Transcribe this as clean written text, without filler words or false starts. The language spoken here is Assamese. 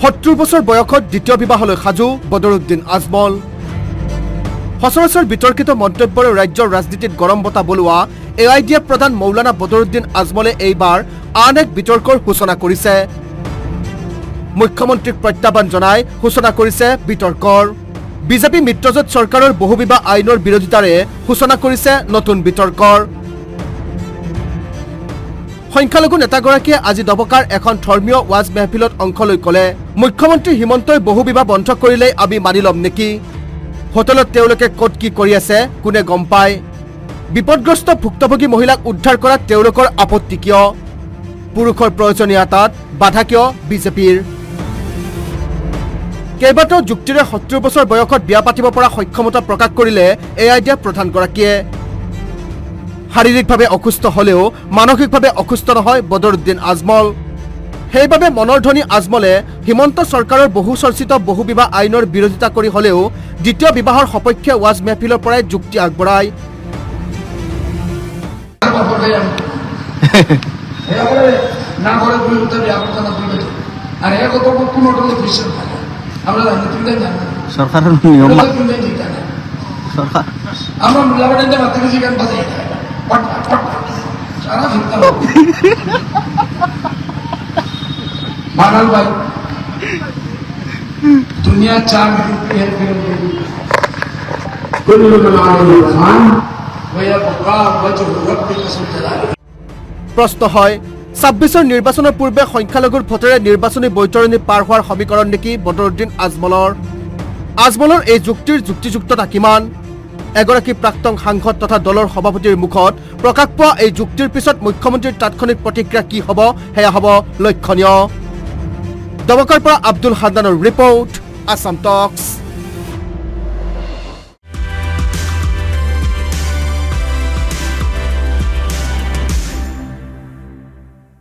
70 বছৰ বয়সত দ্বিতীয় বিবাহলৈ সাজু বদৰুদ্দিন আজমল। সচৰাচৰ বিতৰ্কিত মন্তব্যৰে ৰাজ্যৰ ৰাজনীতিত গৰম বতাহ বলোৱা AIDF প্ৰধান মৌলানা বদৰুদ্দিন আজমলে এইবাৰ আন এক বিতৰ্কৰ সূচনা কৰিছে। মুখ্যমন্ত্ৰীক প্ৰত্যাহ্বান জনাই সূচনা কৰিছে বিতৰ্কৰ। বিজেপি মিত্ৰজোঁট চৰকাৰৰ বহুবিবাহ আইনৰ বিৰোধিতাৰে সূচনা কৰিছে নতুন বিতৰ্কৰ। সংখ্যালঘু নেতাগৰাকীয়ে আজি দবকাৰ এখন ধৰ্মীয় ৱাজ মেহফিলত অংশ লৈ ক'লে, মুখ্যমন্ত্ৰী হিমন্তই বহুবিবাহ বন্ধ কৰিলেই আমি মানি ল'ম নেকি? হোটেলত তেওঁলোকে ক'ত কি কৰি আছে কোনে গম পায়? বিপদগ্ৰস্ত ভুক্তভোগী মহিলাক উদ্ধাৰ কৰাত তেওঁলোকৰ আপত্তি কিয়? পুৰুষৰ প্ৰয়োজনীয়তাত বাধা কিয় বিজেপিৰ? কেইবাটাও যুক্তিৰে 70 বছৰ বয়সত বিয়া পাতিব পৰা সক্ষমতা প্ৰকাশ কৰিলে AIDF প্ৰধানগৰাকীয়ে। শাৰীৰিকভাৱে অসুস্থ হ'লেও মানসিকভাৱে অসুস্থ নহয় বদৰুদ্দিন আজমল। সেইবাবে মনৰ ধনী আজমলে হিমন্ত চৰকাৰৰ বহু চৰ্চিত বহুবিবাহ আইনৰ বিৰোধিতা কৰি হ'লেও দ্বিতীয় বিবাহৰ সপক্ষে ৱাজ মেহফিলৰ পৰাই যুক্তি আগবঢ়ায়। সৰকাৰেৰ নিয়ম बानल भाई दुनिया चार প্ৰশ্ন হয়, 26ৰ নিৰ্বাচনৰ পূৰ্বে সংখ্যালঘুৰ ভোটেৰে নিৰ্বাচনী বৈতৰণি পাৰ হোৱাৰ সমীকৰণ নেকি বদৰুদ্দিন আজমলৰ? আজমলৰ এই যুক্তিৰ যুক্তিযুক্ততা কিমান? এগৰাকী প্ৰাক্তন সাংসদ তথা দলৰ সভাপতিৰ মুখত প্ৰকাশ পোৱা এই যুক্তিৰ পিছত মুখ্যমন্ত্ৰীৰ তাৎক্ষণিক প্ৰতিক্ৰিয়া কি হ'ব সেয়া হ'ব লক্ষণীয়। দবকাৰ পৰা আব্দুল হান্নানৰ ৰিপৰ্ট, আছাম টক্স।